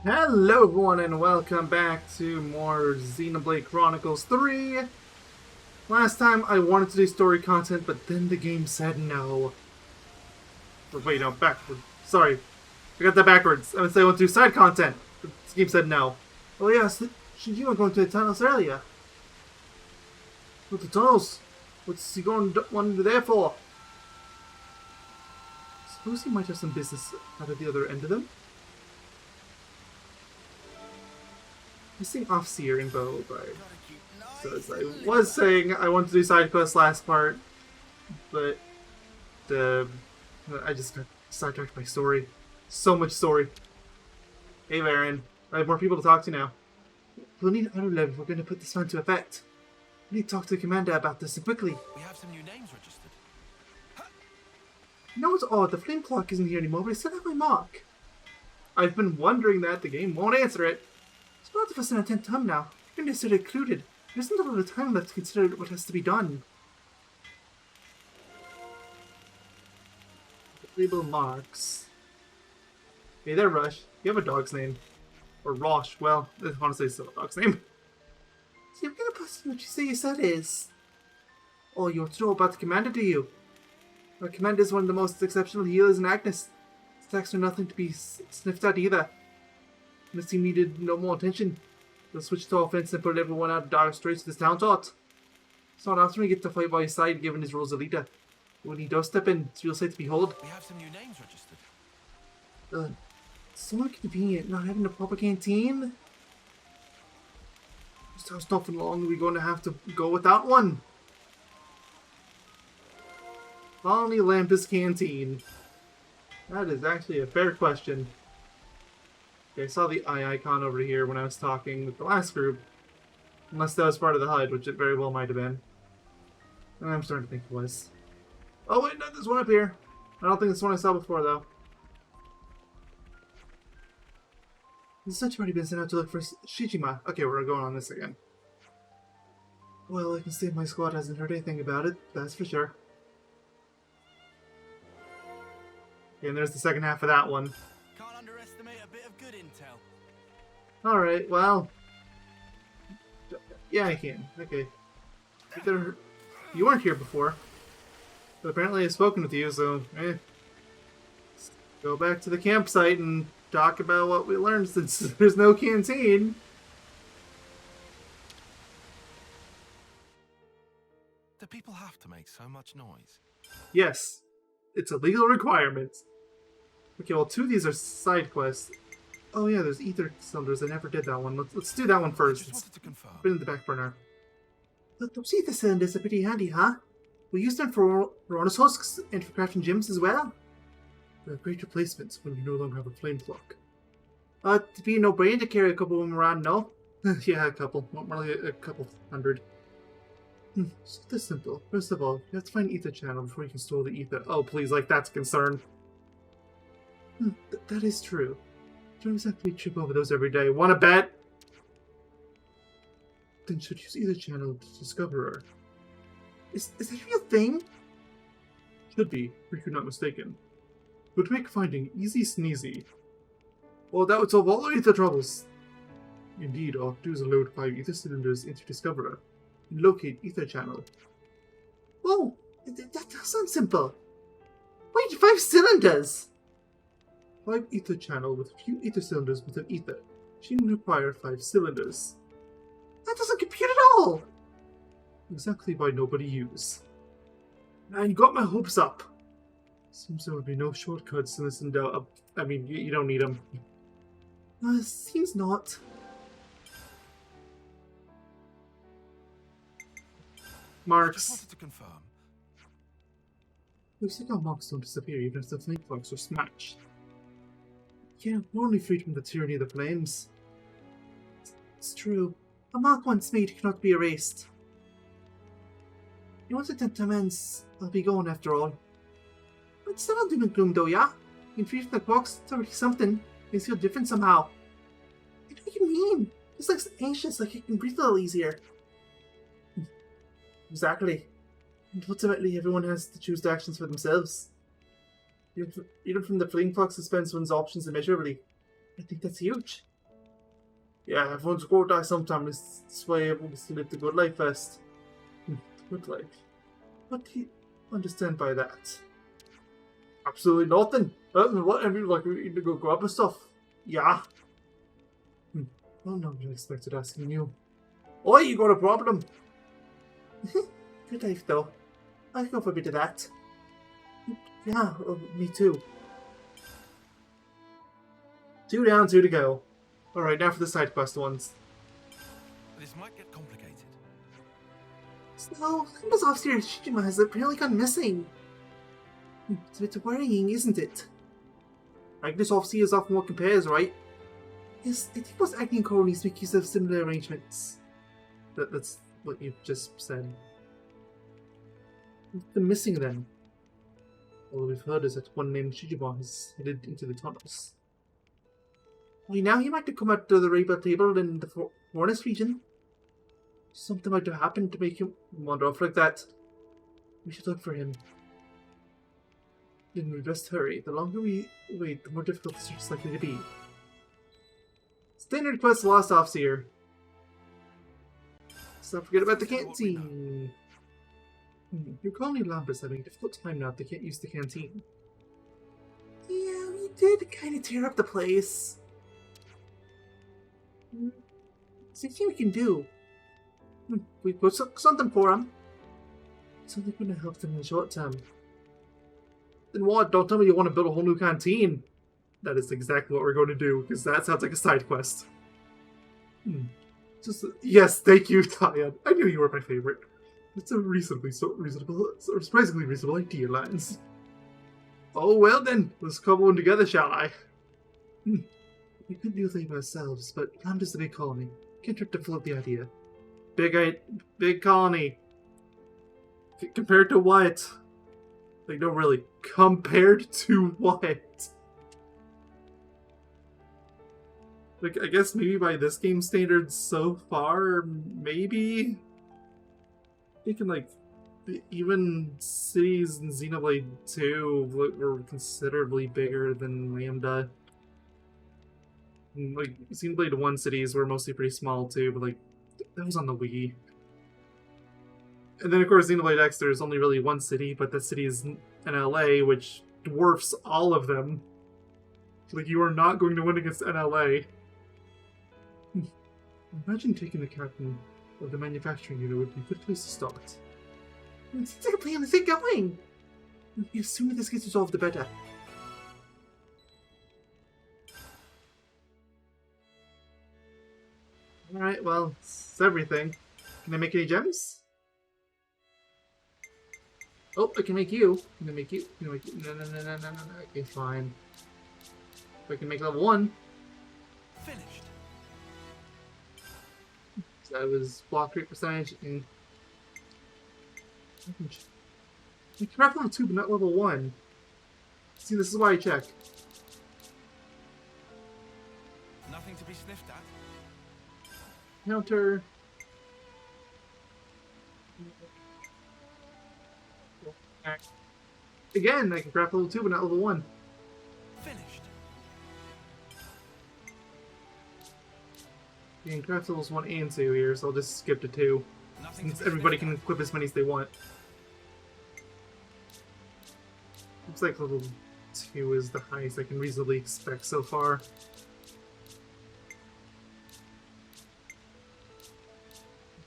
Hello everyone and welcome back to more Xenoblade Chronicles 3. Last time I wanted to do story content, but then the game said no. Or wait, no, backward. Sorry, I got that backwards. I would say I want to do side content, but the game said no. Oh yes, you were going to the tunnels earlier. What, the tunnels? What's he going to want to do there for? Suppose he might have some business out of the other end of them. Missing Offseer in Bow, right? So as I was saying, I wanted to do Sidequest last part, but I just got sidetracked by story. So much story. Hey Baron, I have more people to talk to now. We'll need another level if we're going to put this plan into effect. We need to talk to the commander about this and quickly. We have some new names registered. You know what's odd? The flame clock isn't here anymore, but I still have my mark. I've been wondering that. The game won't answer it. It's both of us in a 10th time now. You're necessarily included. There isn't a lot of time left to consider what has to be done. Label marks. Hey there, Rush. You have a dog's name. Or Rosh. Well, honestly, it's still a dog's name. See, I'm gonna pass what you say your set is. Oh, you want to know about the commander, do you? Our commander is one of the most exceptional healers in Agnes. His attacks are nothing to be sniffed at either. Unless he needed no more attention, they'll switch to offense and put everyone out of dire straits this town taught. It's not often we get to fight by his side given his role as a leader. When he does step in, it's a real sight to behold. We have some new names registered. It's so inconvenient not having a proper canteen. Just how often long are we going to have to go without one? Only Lambda's Canteen. That is actually a fair question. I saw the eye icon over here when I was talking with the last group. Unless that was part of the HUD, which it very well might have been. I'm starting to think it was. Oh wait, no, there's one up here. I don't think it's one I saw before, though. The search party been sent out to look for Shijima. Okay, we're going on this again. Well, I can say my squad hasn't heard anything about it, that's for sure. Okay, and there's the second half of that one. Can't underestimate a bit of good intel. Alright, well. Yeah, I can. Okay. You weren't here before. But apparently I've spoken with you, so let's go back to the campsite and talk about what we learned since there's no canteen. Do people have to make so much noise? Yes. It's a legal requirement. Okay, well, two of these are side quests. Oh yeah, there's ether cylinders. I never did that one. Let's do that one first. Just wanted to confirm. Put it in the back burner. Look, those ether cylinders are pretty handy, huh? We use them for Rhonos husks and for crafting gems as well. They're great replacements when you no longer have a flame clock. It'd be a no-brainer to carry a couple of them around, no? Yeah, a couple. More like a couple hundred. It's this simple. First of all, you have to find ether channel before you can store the ether. Oh, please, like that's a concern. That is true. Don't exactly trip over those every day. Wanna bet? Then should use ether channel to discover her. Is that a real thing? Should be, if you're not mistaken. Would make finding easy sneezy. Well, that would solve all our ether troubles. Indeed, all I have to do is load 5 ether cylinders into Discoverer and locate ether channel. Whoa, that does sound simple. Wait, 5 cylinders? 5 ether channel with a few ether cylinders without ether. She would require 5 cylinders. That doesn't compute at all! Exactly why nobody use. Man, you got my hopes up. Seems there would be no shortcuts in this endeavor. I mean, you don't need them. Seems not. Marks. Just wanted to confirm. Looks like our marks don't disappear even if the flame clocks are smashed. Yeah, we're only freed from the tyranny of the flames. It's true. A mark once made cannot be erased. You want to attempt to amends, I'll be going after all. But it's not doom and gloom though, yeah? In free from the clocks, it's already something. Makes you feel different somehow. I know what you mean. It's like anxious, like you can breathe a little easier. Exactly. And ultimately, everyone has to choose the actions for themselves. Even from the flame clock suspends one's options immeasurably. I think that's huge. Yeah, everyone's going to die sometime. This way everyone's to live the good life first. Good life. What do you understand by that? Absolutely nothing. What? I mean, like, we need to go grab the stuff. Yeah. Well, no one expected asking you. Oi, you got a problem? Good life, though. I go for a bit of that. Yeah, me too. 2 down, 2 to go. Alright, now for the side quest ones. This might get complicated. So, Lambda's officer Shijima has apparently gone missing. It's a bit worrying, isn't it? Like, this officer is often what compares, right? Yes, I think most acting colonies make use of similar arrangements. That's what you just said. What's been missing then? All we've heard is that one named Shijima has headed into the tunnels. Well, now he might have come out to the Rainbow table in the Forest region. Something might have happened to make him wander off like that. We should look for him. Then we best hurry. The longer we wait, the more difficult the search is likely to be. Standard quest lost officer. Let's not forget about the canteen. Your colony Lambda's having a difficult time now if they can't use the canteen. Yeah, we did kind of tear up the place. Something we can do. We put something for them. Something going to help them in the short term. Then what? Don't tell me you want to build a whole new canteen. That is exactly what we're going to do, because that sounds like a side quest. Yes, thank you, Tyan. I knew you were my favorite. It's a surprisingly reasonable idea, Lance. Oh well then, let's come on together, shall I? We could do things ourselves, but Lambda's the big colony. Can't hurt to float the idea. Big colony. Compared to what? Like, no, really. Compared to what? Like, I guess maybe by this game standards so far, maybe? Thinking, like, even cities in Xenoblade 2 were considerably bigger than Lambda. Like, Xenoblade 1 cities were mostly pretty small too, but, like, that was on the Wii. And then, of course, Xenoblade X, there's only really one city, but that city is in LA, which dwarfs all of them. Like, you are not going to win against NLA. Imagine taking the captain of the manufacturing unit would be a good place to start. It seems like a plan to get going! The sooner this gets resolved, the better. Alright, well, it's everything. Can I make any gems? Oh, I can make you. Can I make you? Can I make you? No. Okay, fine. If I can make level 1. Finished. So that was block rate percentage and... I can craft level 2, but not level 1. See, this is why I check. Nothing to be sniffed at. Counter. Again, I can craft level 2, but not level 1. Finished. You can craft levels 1 and 2 here, so I'll just skip to 2. Since everybody can equip as many as they want. Looks like level 2 is the highest I can reasonably expect so far.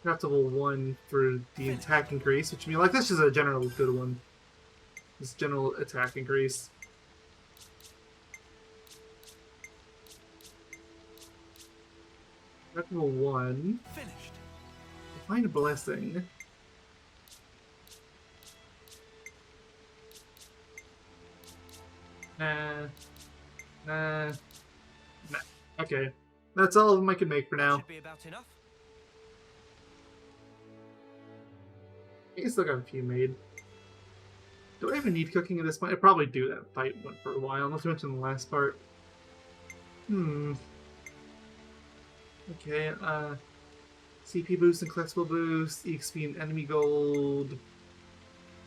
Craft level 1 for the attack increase, which I mean, like, this is a general good one. This general attack increase. Craft level 1. Finished. Find a blessing. Nah. Okay. That's all of them I can make for now. Should be about enough. I still got a few made. Do I even need cooking at this point? I probably do. That fight went for a while, not to mention the last part. Okay, CP boost and collectible boost, EXP and enemy gold,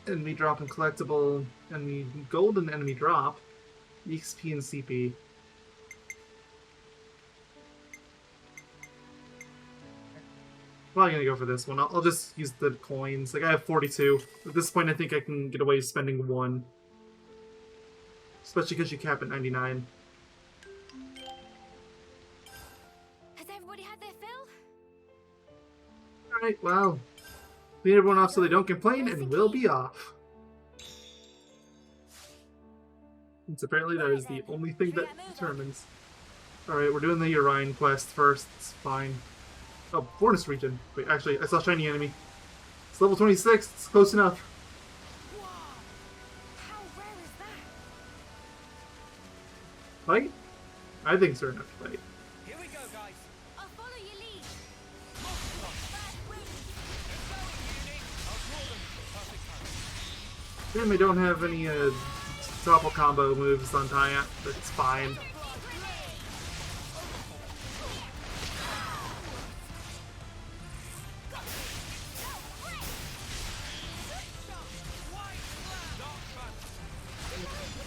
enemy drop and collectible, enemy gold and enemy drop, EXP and CP. probably gonna go for this one. I'll just use the coins. Like, I have 42. At this point, I think I can get away with spending 1. Especially because you cap at 99. Has everybody had their fill? Alright, well. Clean everyone off so they don't complain, and we'll be off. Since apparently that is the only thing that determines. Alright, we're doing the Orion quest first. It's fine. Oh, Forest region. Wait, actually, I saw shiny enemy. It's level 26. It's close enough. Wow! How rare is that? Fight? I think it's fair enough to fight. Here we go, guys. I'll follow your lead. Damn, I don't have any topple combo moves on Taya, but it's fine.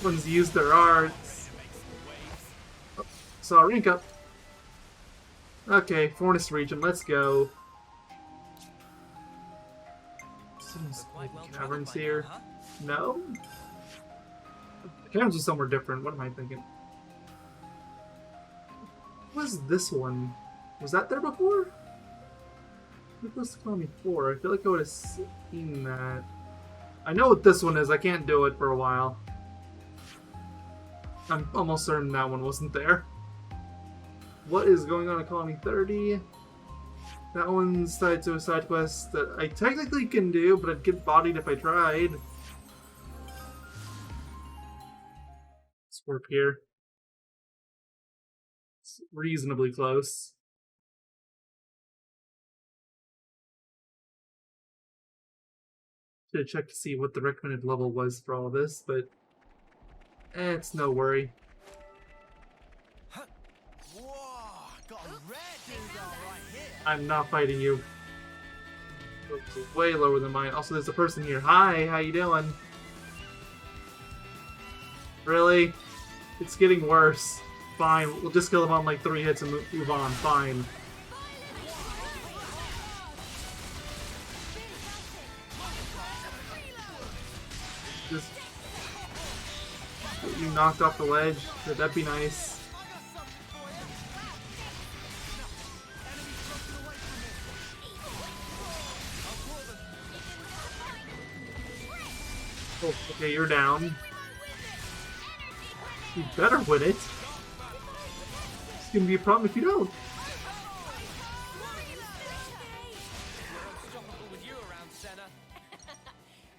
One's used their arts. So rank up. Okay, Forest region, let's go. Some caverns here. No? The caverns are somewhere different. What am I thinking? What was this one? Was that there before? You're supposed to call me 4. I feel like I would have seen that. I know what this one is. I can't do it for a while. I'm almost certain that one wasn't there. What is going on at Colony 30? That one's tied to a side quest that I technically can do, but I'd get bodied if I tried. Let's warp here. It's reasonably close. Should have checked to see what the recommended level was for all this, but it's no worry. Whoa, got a rare dingo right here. I'm not fighting you. It's way lower than mine. Also, there's a person here. Hi, how you doing? Really? It's getting worse. Fine, we'll just kill him on like 3 hits and move on. Fine. Just get you knocked off the ledge. That'd be nice. Oh, okay, you're down. You better win it. It's gonna be a problem if you don't. Unstoppable with you around, Senna.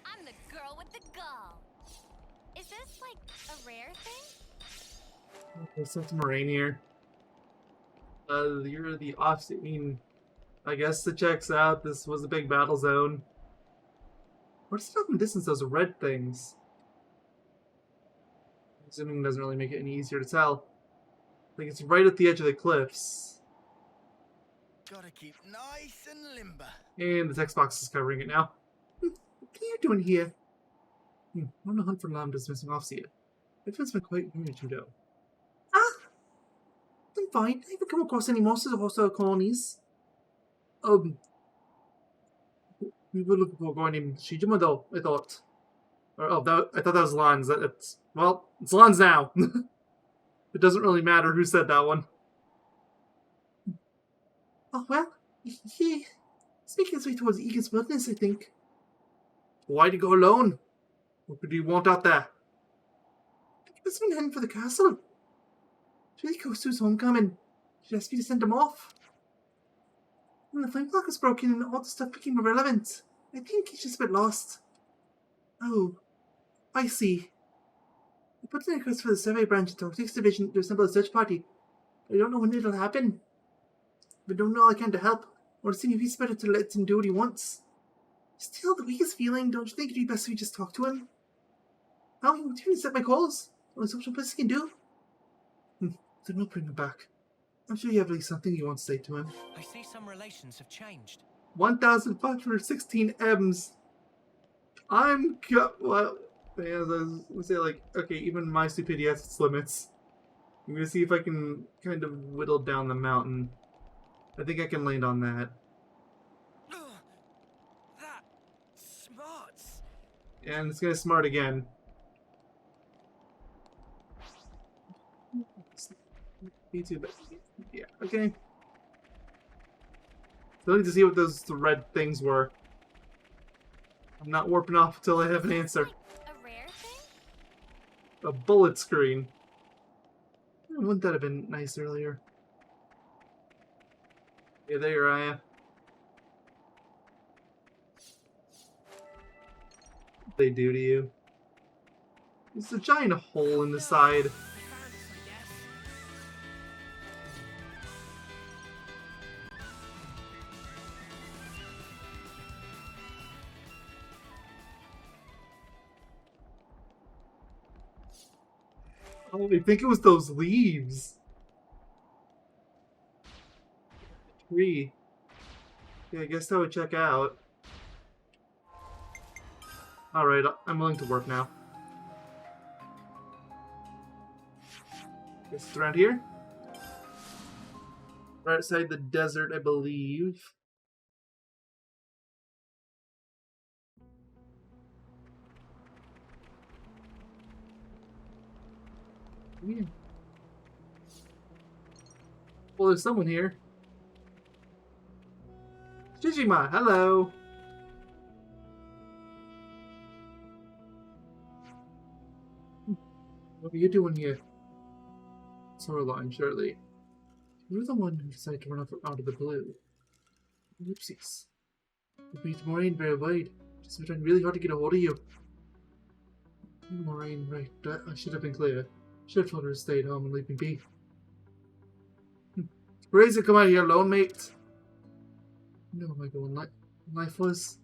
I'm the girl with the gall. Is this like a rare thing? There's some moraine here. You're the offset. I mean, I guess it checks out. This was a big battle zone. What's it up in the distance? Those red things. Zooming doesn't really make it any easier to tell. Like it's right at the edge of the cliffs. Gotta keep nice and limber. And the text box is covering it now. What are you doing here? On the hunt for lambdas missing offseer. It feels been quite weird to know. Ah! I'm fine. I haven't come across any monsters or hostile colonies. We were looking for a guy named Shijima though, I thought. I thought that was Lans. Well, it's Lans now. It doesn't really matter who said that one. Oh, well, he's making his way towards Egan's wilderness, I think. Why'd he go alone? What do you want out there? He must have been heading for the castle. Really close to his homecoming. She asked me to send him off. When the flame clock was broken and all the stuff became irrelevant, I think he's just a bit lost. Oh, I see. I put in a request for the survey branch at Tactics Division to assemble a search party. I don't know when it'll happen. But don't know all I can to help. Or seeing if he's better to let him do what he wants. Still, the weakest feeling, don't you think it'd be best if we just talk to him? How will you return to set my calls? Only social place can do. Then we'll bring him back. I'm sure you have at least something you want to say to him. I see some relations have changed. 1,516 M's. Well, yeah, I was gonna say, like, okay, even my stupidity has its limits. I'm gonna see if I can kind of whittle down the mountain. I think I can land on that. And it's gonna smart again. Me too, but yeah, okay. So I need to see what those red things were. I'm not warping off until I have an answer. A rare thing? A bullet screen. Wouldn't that have been nice earlier? Yeah, there you are, Aya. What they do to you? There's a giant hole in the side. Oh, I think it was those leaves. Tree. Yeah, I guess that would check out. Alright, I'm willing to work now. Guess it's around here? Right outside the desert, I believe. Yeah. Well, there's someone here. Shijima, hello! What are you doing here? Soraline, surely. You're the one who decided to run off out of the blue. Whoopsies. You beat Moraine very wide. Just trying really hard to get a hold of you. Moraine, right. I should have been clear. Should have told her to stay at home and leave me be. Crazy come out here alone, mate. You know my going life was.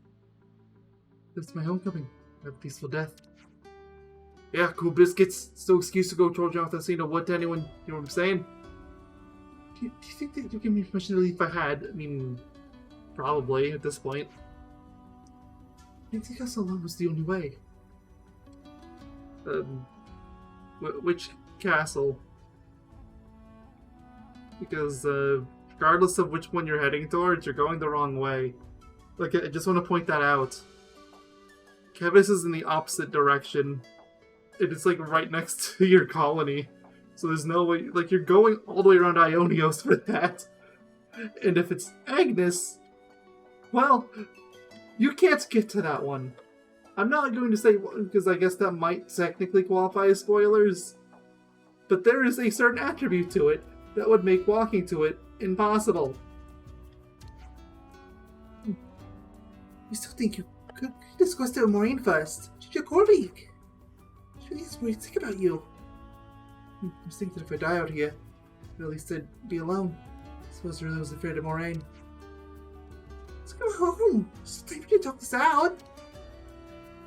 That's my homecoming. Have a peaceful death. Yeah, cool biscuits. It's no excuse to go charging off the scene of what to anyone. You know what I'm saying? Do you think that you give me permission to leave if I had? I mean, probably at this point. I think us alone was the only way. Which castle? Because regardless of which one you're heading towards, you're going the wrong way. Like, I just want to point that out. Kevis is in the opposite direction. It's like right next to your colony. So there's no way, like, you're going all the way around Ionios for that. And if it's Agnes, well, you can't get to that one. I'm not going to say, because I guess that might technically qualify as spoilers, but there is a certain attribute to it that would make walking to it impossible. You still think you could discuss the Moraine first? Corby! What do you think about you? I was thinking that if I die out here, at least I'd be alone. I suppose I really was afraid of Moraine. Let's go home! It's time for you to talk this out!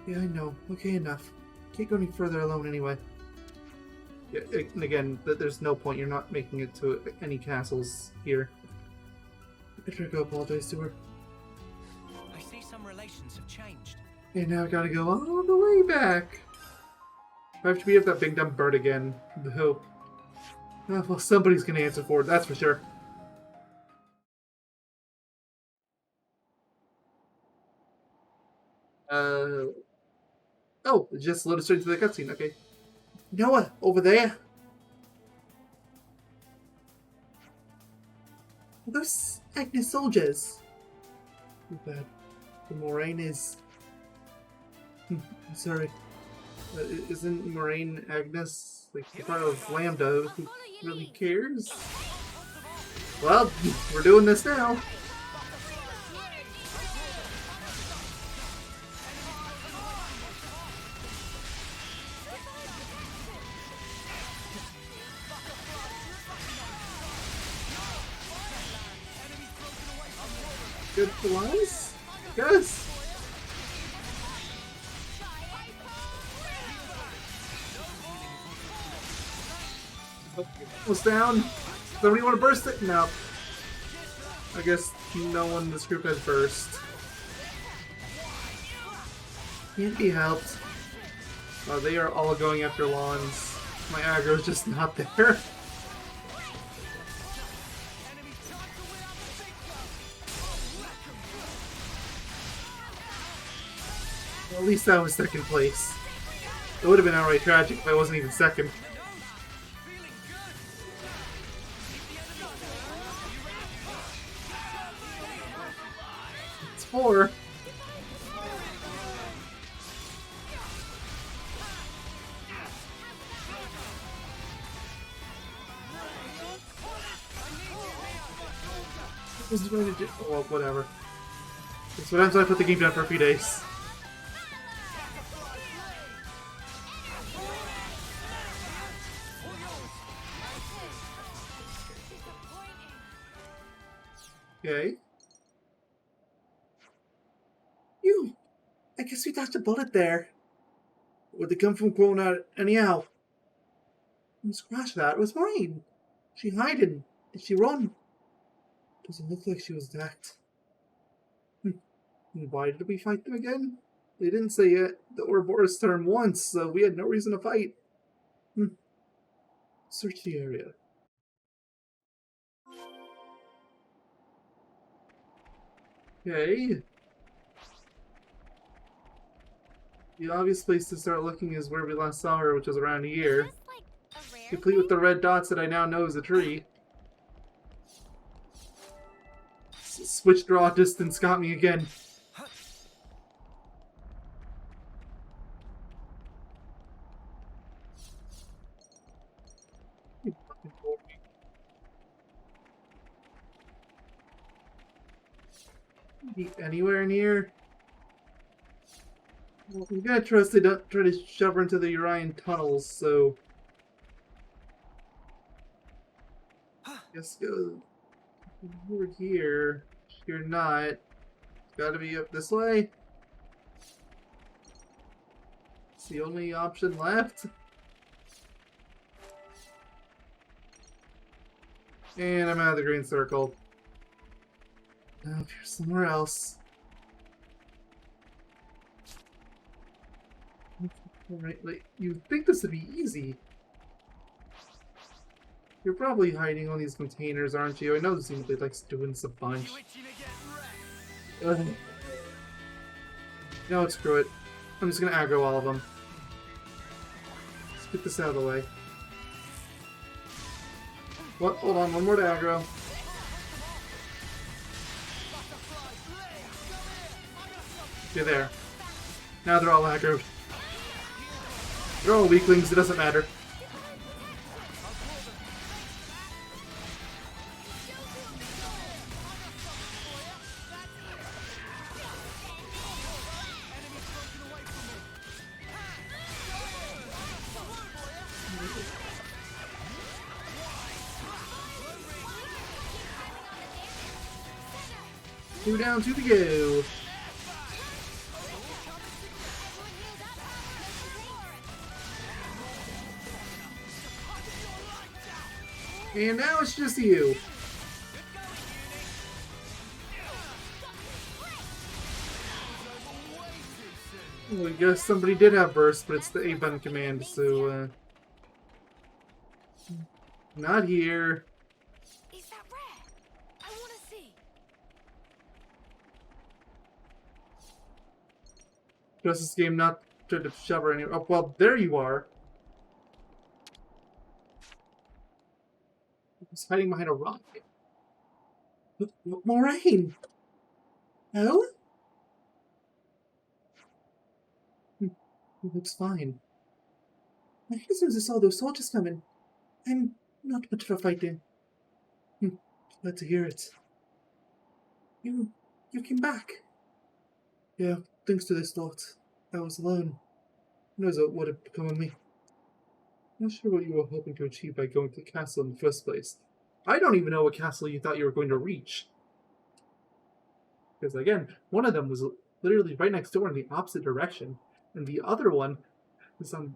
Yeah, I know. Okay, enough. Can't go any further alone anyway. Yeah, and again, there's no point. You're not making it to any castles here. I better go apologize to her. I see some relations have changed. And now I gotta go all the way back. I have to beat up that big dumb bird again. Boo. Oh, well, somebody's gonna answer for it, that's for sure. Oh, it just loaded straight into the cutscene, okay. Noah, over there. Are those Agnes soldiers? Too bad. The Moraine is... I'm sorry. Isn't Moraine Agnes like the part of Lambda? Who really cares? Well, we're doing this now. Good ones? Yes! Almost down. Somebody want to burst it? No. I guess no one in this group has burst. Can't be helped. They are all going after lawns. My aggro's just not there. At least that was second place. It would have been outright tragic if I wasn't even second. It's 4. What was I going to do? Well, whatever. That's what happens when I put the game down for a few days. Okay. You! I guess we dodged a bullet there. Where'd they come from growing out anyhow? Scratch that. It was mine. She hiding. Did she run? Doesn't look like she was attacked. Why did we fight them again? They didn't say it. The Ouroboros term once, so we had no reason to fight. Search the area. Okay. The obvious place to start looking is where we last saw her, which was around here. Is this like a rare Complete with thing? the red dots that I now know is a tree. Switch draw distance got me again. You fucking told me. Be anywhere near? Well, I'm gonna trust they don't try to shove her into the Urian tunnels, so... Guess go over here. You're not. Gotta be up this way. It's the only option left. And I'm out of the green circle. Now if you're somewhere else. Alright, like, you'd think this would be easy. You're probably hiding on these containers, aren't you? I know Xenoblade likes doing this a bunch. Ugh. No, screw it. I'm just gonna aggro all of them. Let's get this out of the way. What? Hold on, one more to aggro. Okay, there. Now they're all aggroed. They're all weaklings, it doesn't matter. Two down, two to go. And now it's just you. Well, I guess somebody did have burst, but it's the A-button command, so, not here. Is that rare? I want to see. Just this game not trying to shove her anywhere. Oh, well, there you are. He's hiding behind a rock. Moraine! No? He looks fine. My husband saw those soldiers coming. I'm not much for fighting. Glad to hear it. You came back. Yeah, thanks to this thought. I was alone. Who knows what would have become of me. Not sure what you were hoping to achieve by going to the castle in the first place. I don't even know what castle you thought you were going to reach. Because again, one of them was literally right next door in the opposite direction, and the other one is on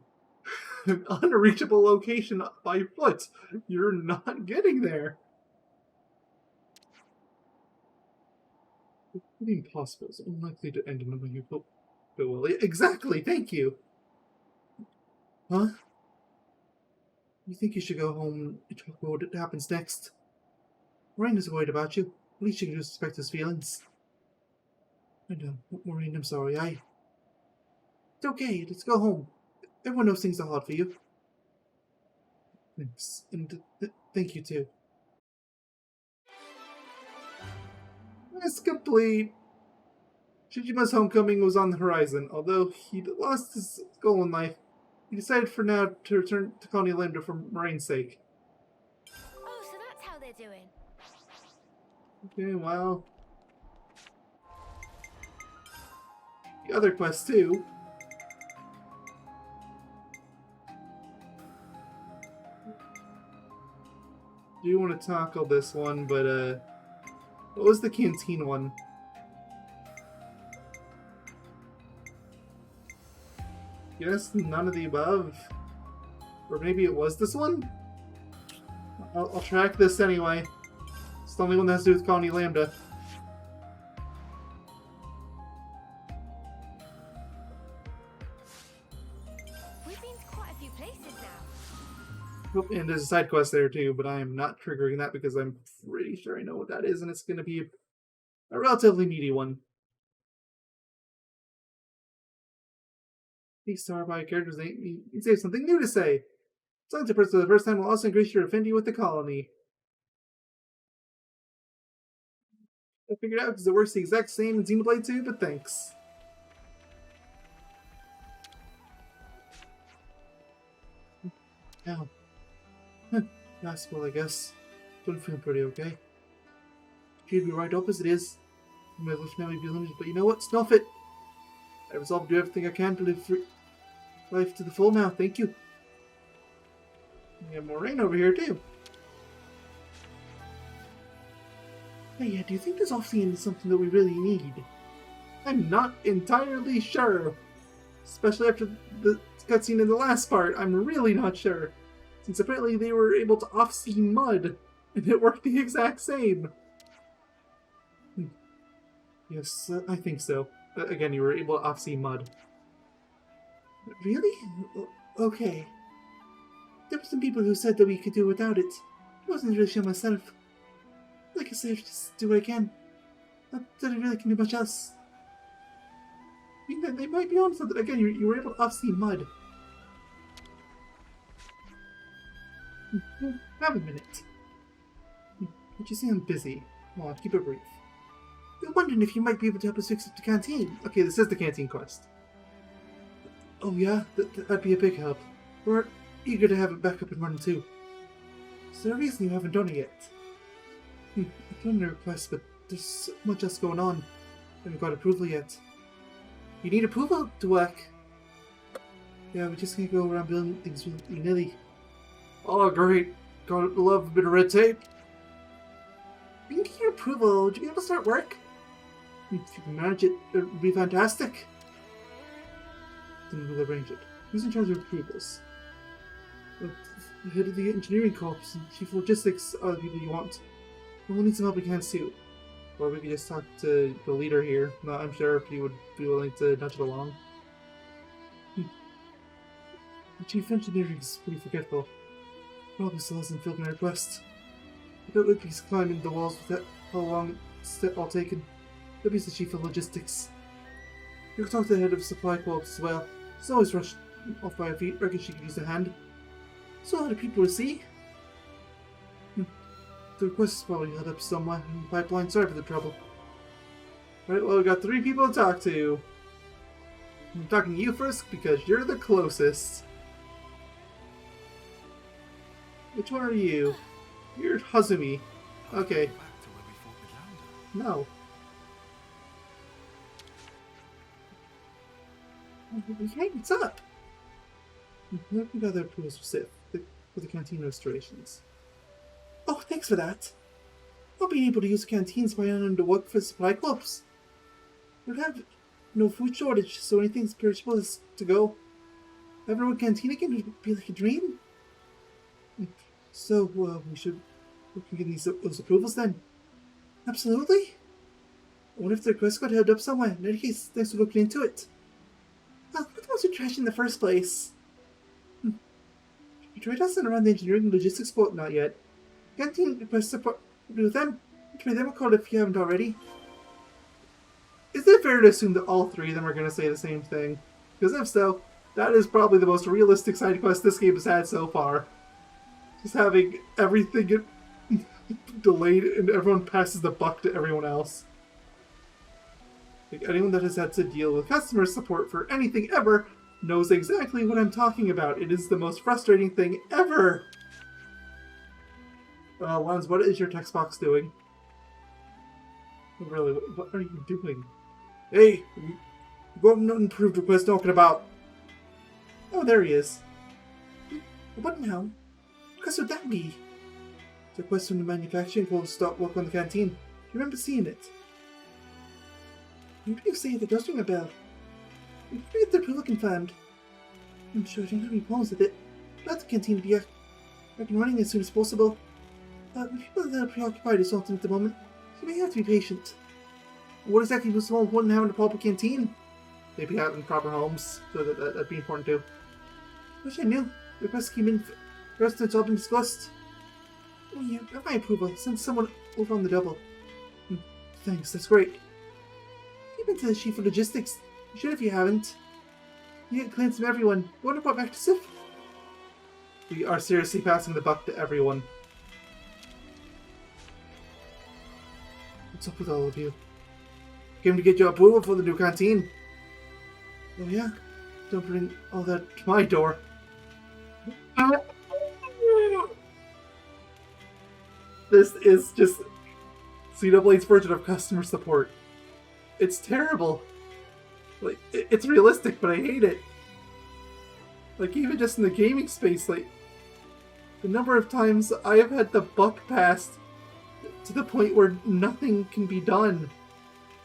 an unreachable location by foot. You're not getting there. It's pretty impossible. It's unlikely to end in the way you hope. But well, exactly, thank you. Huh? You think you should go home and talk about what happens next? Moraine is worried about you. At least you can respect his feelings. I know. Maureen, I'm sorry. It's okay, let's go home. Everyone knows things are hard for you. Thanks. And thank you too. It's complete. Shijima's homecoming was on the horizon. Although he'd lost his goal in life, he decided for now to return to Colony Lambda for Moraine's sake. Oh, so that's how they're doing. Okay, well. The other quest too. Do want to tackle this one, but what was the canteen one? Yes, none of the above. Or maybe it was this one? I'll track this anyway. It's the only one that has to do with Colony Lambda. We've been to quite a few places now. Oh, and there's a side quest there too, but I am not triggering that because I'm pretty sure I know what that is, and it's going to be a relatively meaty one. These star by characters, you say have something new to say. Selling to person for the first time will also increase your affinity with the colony. I figured out because it works the exact same in Xenoblade 2, but thanks. Now, that's well, I guess. Don't feel pretty okay. She'd be right up as it is. My life now may be limited, but you know what? Snuff it! I resolve to do everything I can to live life to the full now. Thank you. We have more rain over here too. Hey, yeah, do you think this off-scene is something that we really need? I'm not entirely sure. Especially after the cutscene in the last part, I'm really not sure. Since apparently they were able to off-sea mud, and it worked the exact same. Yes, I think so. Again, you were able to off-sea mud. Really? Okay. There were some people who said that we could do without it. I wasn't really sure myself. Like I said, just do what I can. Not that I really can do much else. I mean, they might be on something. Again, you were able to off-sea mud. Have a minute. But you see I'm busy. Come on, keep it brief. I'm wondering if you might be able to help us fix up the canteen. Okay, this is the Canteen Quest. Oh yeah? That'd be a big help. We're eager to have it back up and running too. Is there a reason you haven't done it yet? I've done the request, but there's so much else going on. I haven't got approval yet. You need approval to work. Yeah, we just can't go around building things willy-nilly. Oh, great. Gotta love a bit of red tape. If you can get your approval, would you be able to start work? If you can manage it, it would be fantastic. Then we'll arrange it. Who's in charge of approvals? Well, the head of the engineering corps and chief of logistics are the people you want. We'll need some help we can too. Or we could just talk to the leader here. No, I'm sure if he would be willing to nudge it along. The chief engineering is pretty forgetful. Probably still hasn't filled my request. I don't think he's climbing the walls with that how long it's all taken. Maybe he's the chief of logistics. You can talk to the head of supply corps as well. She's always rushed off by her feet. Reckon she could use a hand. So a lot of people to see. The request is probably held up somewhere in the pipeline. Sorry for the trouble. Right, well, we got 3 people to talk to. I'm talking to you first because you're the closest. Which one are you? You're Hazumi. Okay. No. Hey, what's up? We got their approvals for Sith, for the Canteen Restorations. Oh, thanks for that. Not being able to use the canteens by them to work for supply clubs. We have no food shortage, so anything's perishable is to go. Having a canteen again would be like a dream. So, we should look at getting those approvals then. Absolutely. I wonder if the request got held up somewhere. In any case, thanks for looking into it. Well, what was your trash in the first place? You tried asking around the engineering and logistics spot? Not yet. Canteen request support with them. Try them a call if you haven't already. Is it fair to assume that all 3 of them are going to say the same thing? Because if so, that is probably the most realistic side quest this game has had so far. Just having everything get delayed and everyone passes the buck to everyone else. Like, anyone that has had to deal with customer support for anything ever knows exactly what I'm talking about. It is the most frustrating thing ever. Lons, what is your text box doing? Really, what are you doing? Hey, what unimproved request talking about? Oh, there he is. What now? What would that be? The request from the manufacturing will stop work on the canteen. Do you remember seeing it? Maybe you say that does ring a bell. We can get the approval confirmed. I'm sure I don't have any problems with it. I'd like the canteen to be up and running as soon as possible. People are a little preoccupied with something at the moment, so you may have to be patient. What exactly was so important having a proper canteen? Maybe having proper homes, so that'd be important too. Wish I knew. The request came in first and it's all been discussed. Oh, you have my approval. Send someone over on the double. Thanks, that's great. You've been to the chief of logistics. You should if you haven't. You get claims from everyone. You want to report back to Sif? We are seriously passing the buck to everyone. What's up with all of you? Came to get your approval for the new canteen. Oh yeah? Don't bring all that to my door. This is just Xenoblade's version of customer support. It's terrible. Like, it's realistic, but I hate it. Like, even just in the gaming space, like, the number of times I have had the buck passed to the point where nothing can be done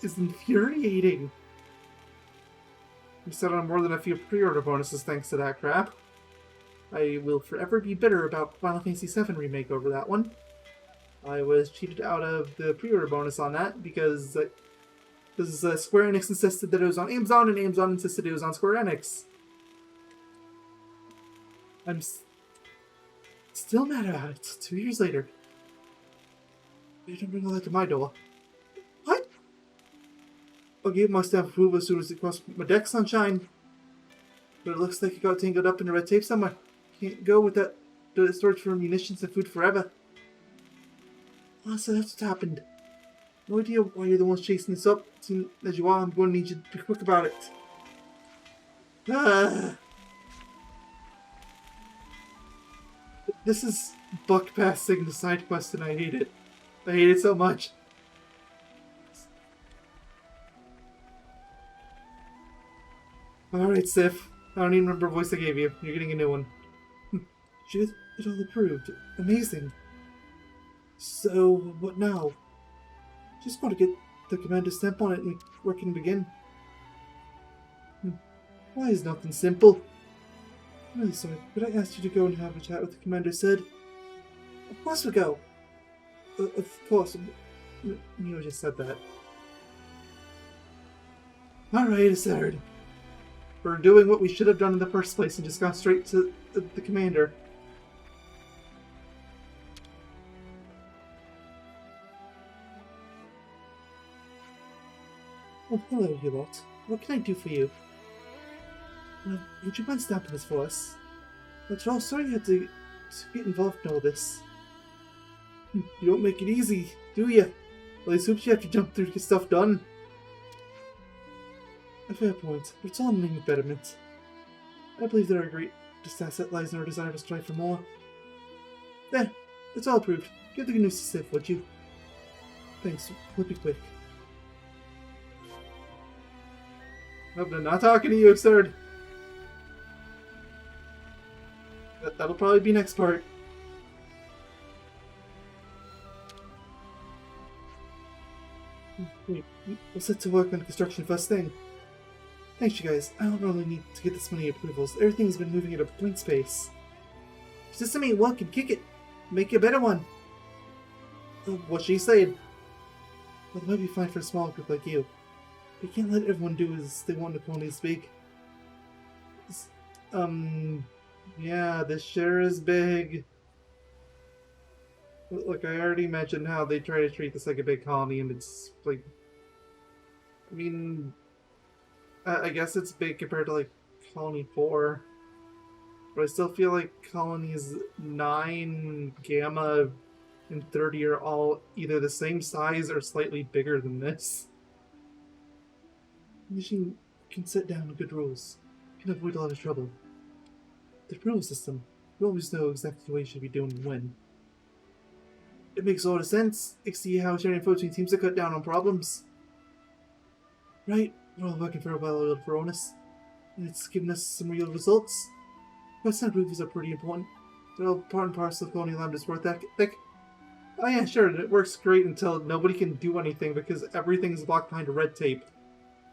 is infuriating. We set on more than a few pre-order bonuses thanks to that crap. I will forever be bitter about Final Fantasy VII Remake over that one. I was cheated out of the pre-order bonus on that because Square Enix insisted that it was on Amazon, and Amazon insisted it was on Square Enix. I'm still mad about it. 2 years later. You don't bring all that to my door. What? I'll give my stamp approval as soon as it crossed my deck, sunshine. But it looks like it got tangled up in the red tape somewhere. Can't go with that storage for munitions and food forever. Oh, so that's what happened. No idea why you're the ones chasing this up. Seeing as you are, I'm going to need you to be quick about it. This is buck passing the side quest and I hate it. I hate it so much. Alright, Sif. I don't even remember the voice I gave you. You're getting a new one. She has it all approved. Amazing. So, what now? Just want to get the commander stamp on it and work can begin. Why is nothing simple? I'm really sorry, but I asked you to go and have a chat with the commander said. Of course we'll go. Of course. You just said that. Alright, Assard. We're doing what we should have done in the first place and just gone straight to the commander. Oh, hello, you lot. What can I do for you? Would you mind stamping this for us? After all, sorry you had to get involved in all this. You don't make it easy, do you? Well, I assume you have to jump through to get stuff done. A fair point, but it's all in the name of betterment. I believe there are great asset lies in our desire to strive for more. There, it's all approved. Give the good news to Sif, would you? Thanks, we'll be quick. Nope, I'm not talking to you, absurd. That'll probably be next part. Wait, we'll set to work on construction first thing. Thanks, you guys. I don't really need to get this many approvals. Everything's been moving at a point space. System ain't working. Kick it. Make a better one. What's she saying? Well, it might be fine for a small group like you. But you can't let everyone do as they want to only speak. Yeah, this sure is big. Look, I already mentioned how they try to treat this like a big colony, and it's like... I mean... I guess it's big compared to, like, Colony 4. But I still feel like Colonies 9, Gamma, and 30 are all either the same size or slightly bigger than this. The machine can set down good rules. Can avoid a lot of trouble. The rule system. You always know exactly what you should be doing and when. It makes a lot of sense. I see how sharing info between teams to cut down on problems. Right, we're all working for a while for Onus, and it's given us some real results. Quest and reviews are pretty important. They're all part and parcel of Colonial Lambda's worth ethic. Oh yeah, sure, it works great until nobody can do anything because everything's blocked behind red tape.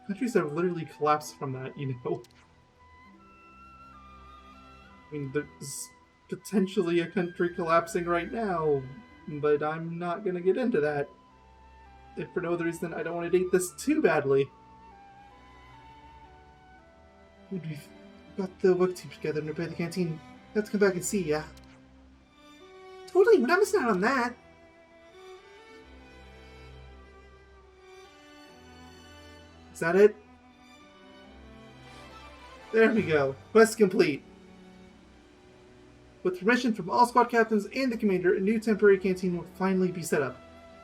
Countries have literally collapsed from that, you know. I mean, there's potentially a country collapsing right now, but I'm not gonna get into that. If for no other reason, I don't want to date this too badly. We've got the work team together and repair the canteen. Let's come back and see, yeah? Totally, we're not missing out on that. Is that it? There we go. Quest complete. With permission from all squad captains and the commander, a new temporary canteen will finally be set up.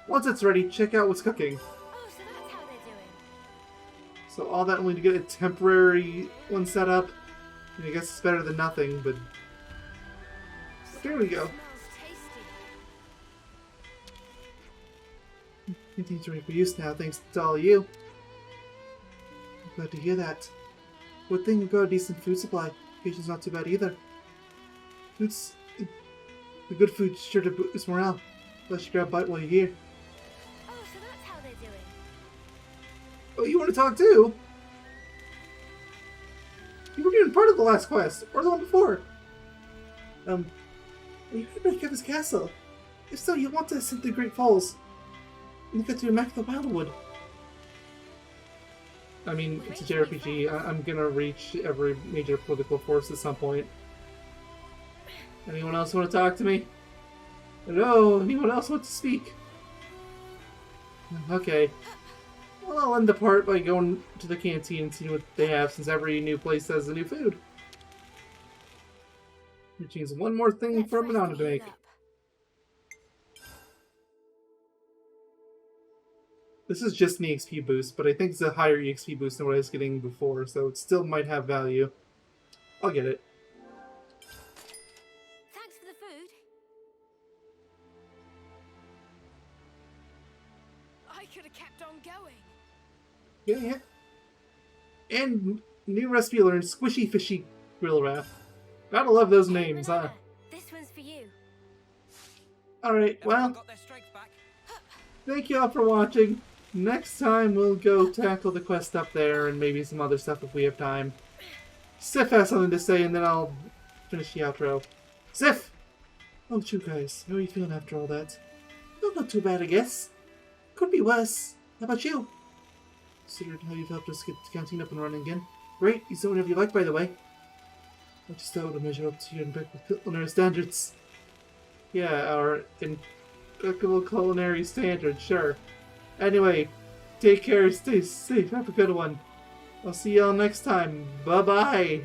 Once it's ready, check out what's cooking. Oh, so that's how they're doing. So all that only to get a temporary one set up. I guess it's better than nothing, but there we go. Smells tasty. Canteen's ready for use now, thanks to all of you. I'm glad to hear that. Good thing we've got a decent food supply. Patient's not too bad either. The good food's sure to boost morale. Let you grab a bite while you're here. Oh, so that's how they're doing. Oh, you want to talk too? You were doing part of the last quest, or the one before. Are you going to break up his castle? If so, you'll want to ascend to Great Falls and get to Immaculate Wildwood. I mean, it's a JRPG. I'm gonna reach every major political force at some point. Anyone else want to talk to me? Hello? Anyone else want to speak? Okay. Well, I'll end the part by going to the canteen and seeing what they have, since every new place has a new food. Which means one more thing for Banana to make. This is just an EXP boost, but I think it's a higher EXP boost than what I was getting before, so it still might have value. I'll get it. Thanks for the food. I could have kept on going. Yeah. And new recipe learned Squishy Fishy Grill Wrap. Gotta love those names, huh? Banana, this one's for you. Alright, well, Got their strength back. thank you all for watching. Next time we'll go tackle the quest up there and maybe some other stuff if we have time. Sif has something to say and then I'll finish the outro. Sif! Oh, you guys, how are you feeling after all that? Oh, not too bad, I guess. Could be worse. How about you? Considering how you've helped us get the canteen up and running again. Great, you do whatever you like, by the way. I just thought it would measure up to your impeccable culinary standards. Yeah, our impeccable culinary standards, sure. Anyway, take care, stay safe, have a good one. I'll see y'all next time. Bye-bye!